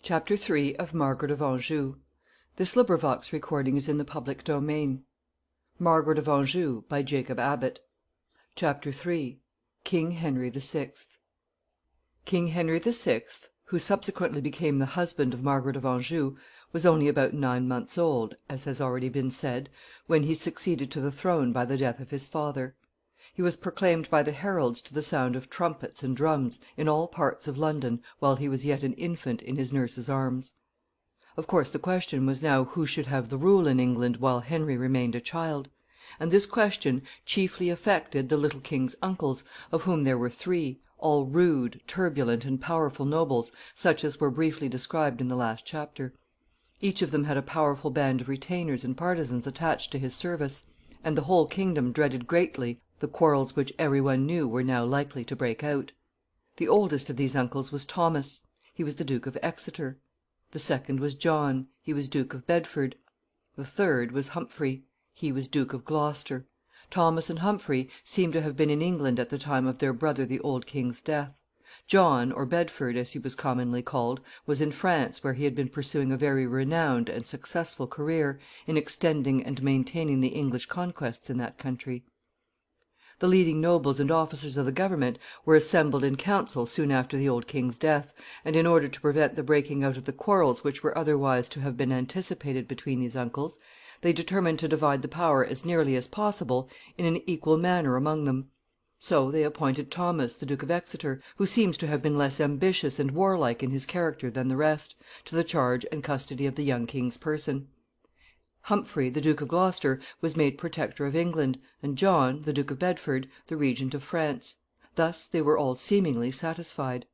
Chapter 3 of Margaret of Anjou. Margaret of Anjou, by Jacob Abbott. Chapter 3. King Henry VI. King Henry VI., who subsequently became the husband of Margaret of Anjou, was only about 9 months old, as has already been said, when he succeeded to the throne by the death of his father. He was proclaimed by the heralds to the sound of trumpets and drums in all parts of London while he was yet an infant in his nurse's arms. Of course the question was now who should have the rule in England while Henry remained a child; and this question chiefly affected the little king's uncles, of whom there were 3, all rude, turbulent, and powerful nobles, such as were briefly described in the last chapter. Each of them had a powerful band of retainers and partisans attached to his service, and the whole kingdom dreaded greatly the quarrels which every one knew were now likely to break out. The oldest of these uncles was Thomas. He was the Duke of Exeter. The second was John. He was Duke of Bedford. The third was Humphrey. He was Duke of Gloucester. Thomas and Humphrey seem to have been in England at the time of their brother the old king's death. John, or Bedford, as he was commonly called, was in France, where he had been pursuing a very renowned and successful career in extending and maintaining the English conquests in that country. The leading nobles and officers of the government were assembled in council soon after the old king's death, and in order to prevent the breaking out of the quarrels which were otherwise to have been anticipated between these uncles, they determined to divide the power as nearly as possible in an equal manner among them. So they appointed Thomas, the Duke of Exeter, who seems to have been less ambitious and warlike in his character than the rest, to the charge and custody of the young king's person. Humphrey, the Duke of Gloucester, was made Protector of England, and John, the Duke of Bedford, the Regent of France. Thus they were all seemingly satisfied.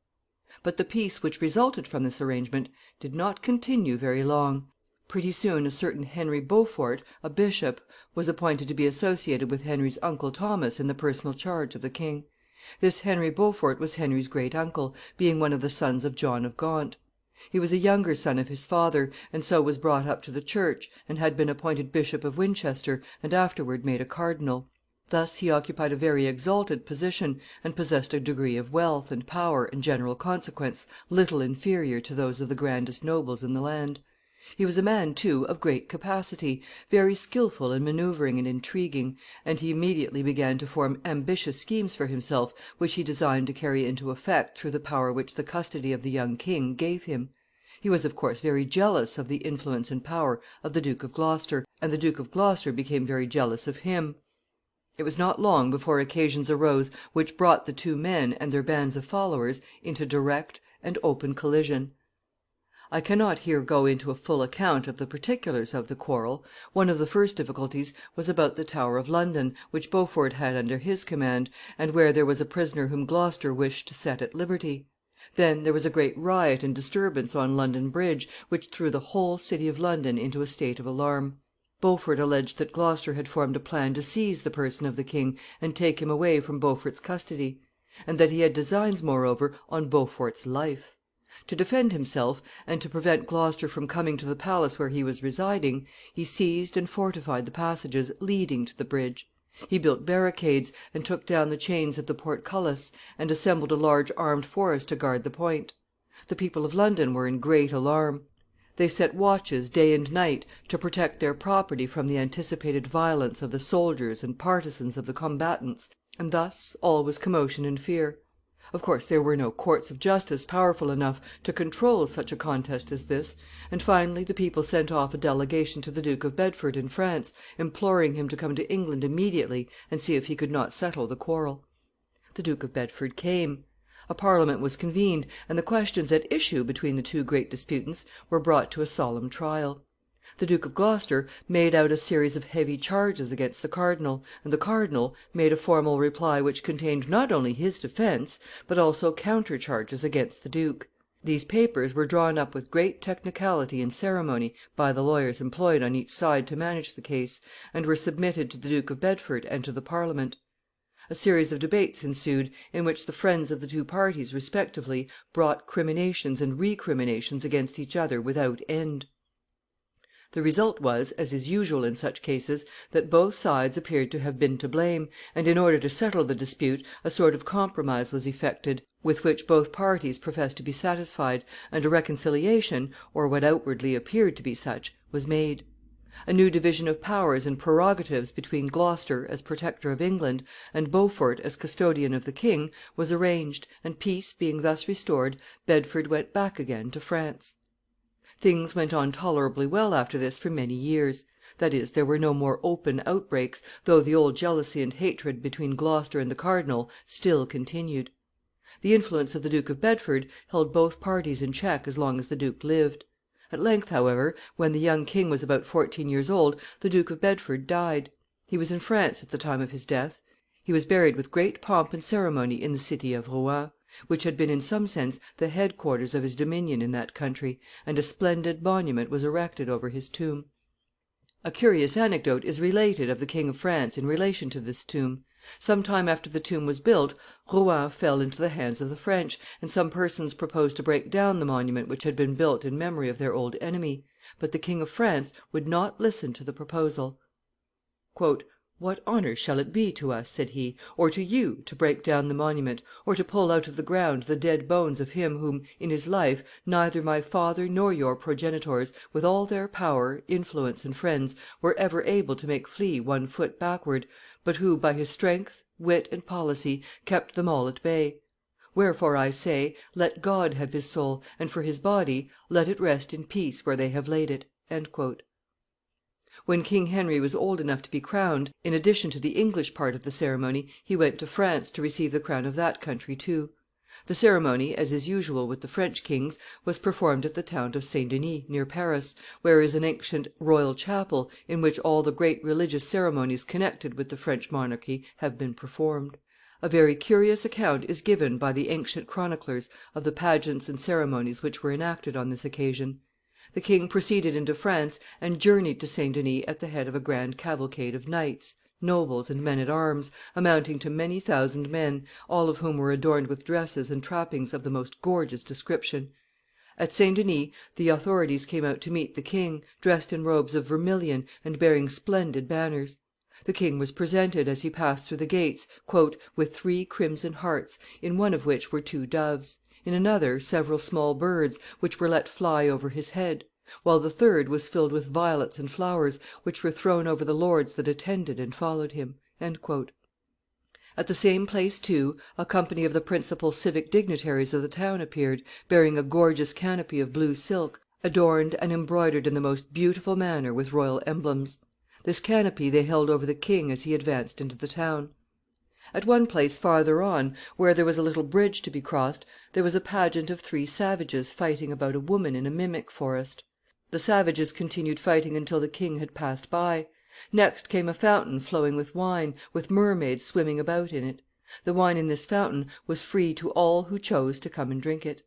But the peace which resulted from this arrangement did not continue very long. Pretty soon a certain Henry Beaufort, a bishop, was appointed to be associated with Henry's uncle Thomas in the personal charge of the king. This Henry Beaufort was Henry's great uncle, being one of the sons of John of Gaunt. He was a younger son of his father, and so was brought up to the Church, and had been appointed Bishop of Winchester, and afterward made a cardinal. Thus he occupied a very exalted position, and possessed a degree of wealth, and power, and general consequence, little inferior to those of the grandest nobles in the land. He was a man, too, of great capacity, very skillful in manoeuvring and intriguing, and he immediately began to form ambitious schemes for himself, which he designed to carry into effect through the power which the custody of the young king gave him. He was, of course, very jealous of the influence and power of the Duke of Gloucester, and the Duke of Gloucester became very jealous of him. It was not long before occasions arose which brought the two men and their bands of followers into direct and open collision. I cannot here go into a full account of the particulars of the quarrel. One of the first difficulties was about the Tower of London, which Beaufort had under his command, and where there was a prisoner whom Gloucester wished to set at liberty. Then there was a great riot and disturbance on London Bridge, which threw the whole city of London into a state of alarm. Beaufort alleged that Gloucester had formed a plan to seize the person of the king and take him away from Beaufort's custody, and that he had designs, moreover, on Beaufort's life. To defend himself, and to prevent Gloucester from coming to the palace where he was residing, he seized and fortified the passages leading to the bridge. He built barricades, and took down the chains of the portcullis, and assembled a large armed force to guard the point. The people of London were in great alarm. They set watches day and night to protect their property from the anticipated violence of the soldiers and partisans of the combatants, and thus all was commotion and fear. Of course there were no courts of justice powerful enough to control such a contest as this, and finally the people sent off a delegation to the Duke of Bedford in France, imploring him to come to England immediately and see if he could not settle the quarrel. The Duke of Bedford came. A Parliament was convened, and the questions at issue between the two great disputants were brought to a solemn trial. The Duke of Gloucester made out a series of heavy charges against the cardinal, and the cardinal made a formal reply which contained not only his defense, but also counter charges against the duke. These papers were drawn up with great technicality and ceremony by the lawyers employed on each side to manage the case, and were submitted to the Duke of Bedford and to the Parliament. A series of debates ensued, in which the friends of the two parties respectively brought criminations and recriminations against each other without end. The result was, as is usual in such cases, that both sides appeared to have been to blame, and in order to settle the dispute a sort of compromise was effected, with which both parties professed to be satisfied, and a reconciliation, or what outwardly appeared to be such, was made. A new division of powers and prerogatives between Gloucester, as protector of England, and Beaufort, as custodian of the king, was arranged, and peace being thus restored, Bedford went back again to France. Things went on tolerably well after this for many years; that is, there were no more open outbreaks, though the old jealousy and hatred between Gloucester and the cardinal still continued. The influence of the Duke of Bedford held both parties in check as long as the duke lived. At length, however, when the young king was about 14 years old, the Duke of Bedford died. He was in France at the time of his death. He was buried with great pomp and ceremony in the city of Rouen, which had been in some sense the head quarters of his dominion in that country, and a splendid monument was erected over his tomb. A curious anecdote is related of the King of France in relation to this tomb. Some time after the tomb was built, Rouen fell into the hands of the French, and some persons proposed to break down the monument which had been built in memory of their old enemy; but the King of France would not listen to the proposal. "What honor shall it be to us," said he, "or to you, to break down the monument, or to pull out of the ground the dead bones of him whom, in his life, neither my father nor your progenitors, with all their power, influence, and friends, were ever able to make flee one foot backward, but who, by his strength, wit, and policy, kept them all at bay? Wherefore, I say, let God have his soul, and for his body, let it rest in peace where they have laid it." When King Henry was old enough to be crowned, in addition to the English part of the ceremony, he went to France to receive the crown of that country too. The ceremony, as is usual with the French kings, was performed at the town of St. Denis, near Paris, where is an ancient royal chapel, in which all the great religious ceremonies connected with the French monarchy have been performed. A very curious account is given by the ancient chroniclers of the pageants and ceremonies which were enacted on this occasion. The king proceeded into France and journeyed to St. Denis at the head of a grand cavalcade of knights, nobles, and men at arms, amounting to many thousand men, all of whom were adorned with dresses and trappings of the most gorgeous description. At St. Denis the authorities came out to meet the king, dressed in robes of vermilion and bearing splendid banners. The king was presented, as he passed through the gates, "with 3 crimson hearts, in one of which were 2 doves; in another, several small birds, which were let fly over his head; while the third was filled with violets and flowers, which were thrown over the lords that attended and followed him." At the same place, too, a company of the principal civic dignitaries of the town appeared, bearing a gorgeous canopy of blue silk, adorned and embroidered in the most beautiful manner with royal emblems. This canopy they held over the king as he advanced into the town. At one place farther on, where there was a little bridge to be crossed, there was a pageant of 3 savages fighting about a woman in a mimic forest. The savages continued fighting until the king had passed by. Next came a fountain flowing with wine, with mermaids swimming about in it. The wine in this fountain was free to all who chose to come and drink it.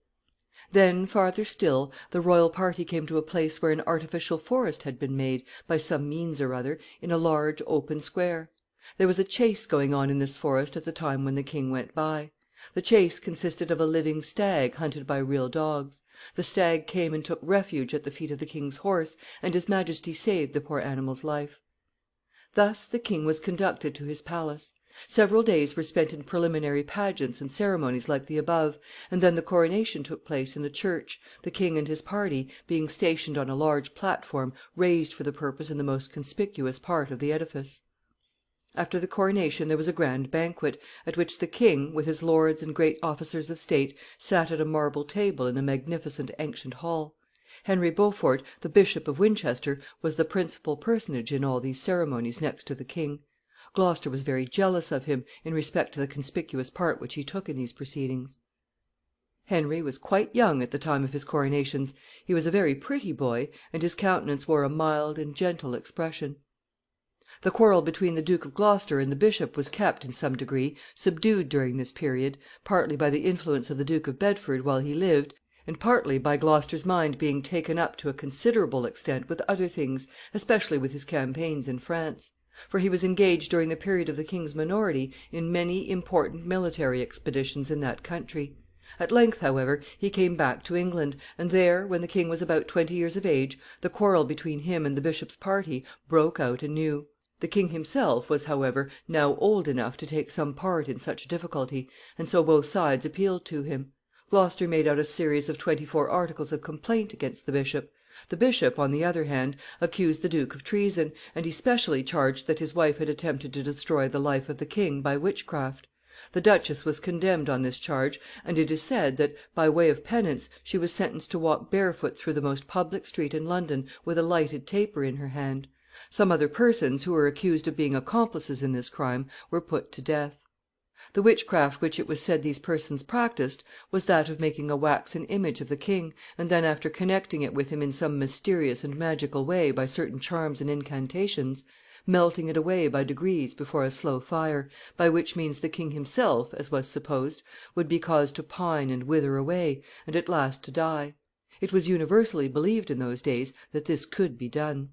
Then, farther still, the royal party came to a place where an artificial forest had been made, by some means or other, in a large open square. There was a chase going on in this forest at the time when the king went by. The chase consisted of a living stag hunted by real dogs. The stag came and took refuge at the feet of the king's horse, and his Majesty saved the poor animal's life. Thus the king was conducted to his palace. Several days were spent in preliminary pageants and ceremonies like the above, and then the coronation took place in the church, the king and his party being stationed on a large platform raised for the purpose in the most conspicuous part of the edifice. After the coronation there was a grand banquet, at which the king, with his lords and great officers of state, sat at a marble table in a magnificent ancient hall. Henry Beaufort, the Bishop of Winchester, was the principal personage in all these ceremonies next to the king. Gloucester was very jealous of him, in respect to the conspicuous part which he took in these proceedings. Henry was quite young at the time of his coronations. He was a very pretty boy, and his countenance wore a mild and gentle expression. The quarrel between the Duke of Gloucester and the bishop was kept, in some degree, subdued during this period, partly by the influence of the Duke of Bedford while he lived, and partly by Gloucester's mind being taken up to a considerable extent with other things, especially with his campaigns in France; for he was engaged during the period of the king's minority in many important military expeditions in that country. At length, however, he came back to England, and there, when the king was about 20 years of age, the quarrel between him and the bishop's party broke out anew. The king himself was, however, now old enough to take some part in such a difficulty, and so both sides appealed to him. Gloucester made out a series of 24 articles of complaint against the bishop. The bishop, on the other hand, accused the duke of treason, and he specially charged that his wife had attempted to destroy the life of the king by witchcraft. The duchess was condemned on this charge, and it is said that, by way of penance, she was sentenced to walk barefoot through the most public street in London with a lighted taper in her hand. Some other persons, who were accused of being accomplices in this crime, were put to death. The witchcraft which it was said these persons practiced was that of making a waxen image of the king, and then, after connecting it with him in some mysterious and magical way by certain charms and incantations, melting it away by degrees before a slow fire, by which means the king himself, as was supposed, would be caused to pine and wither away, and at last to die. It was universally believed in those days that this could be done.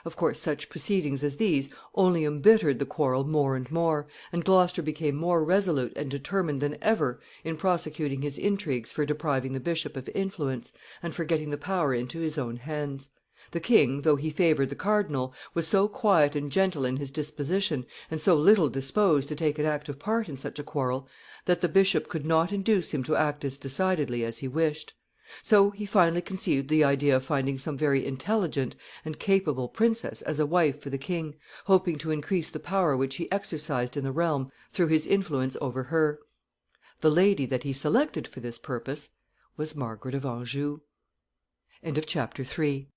Of course, such proceedings as these only embittered the quarrel more and more, and Gloucester became more resolute and determined than ever in prosecuting his intrigues for depriving the bishop of influence, and for getting the power into his own hands. The king, though he favored the cardinal, was so quiet and gentle in his disposition, and so little disposed to take an active part in such a quarrel, that the bishop could not induce him to act as decidedly as he wished. So he finally conceived the idea of finding some very intelligent and capable princess as a wife for the king, hoping to increase the power which he exercised in the realm through his influence over her. The lady that he selected for this purpose was Margaret of Anjou. Chapter 4.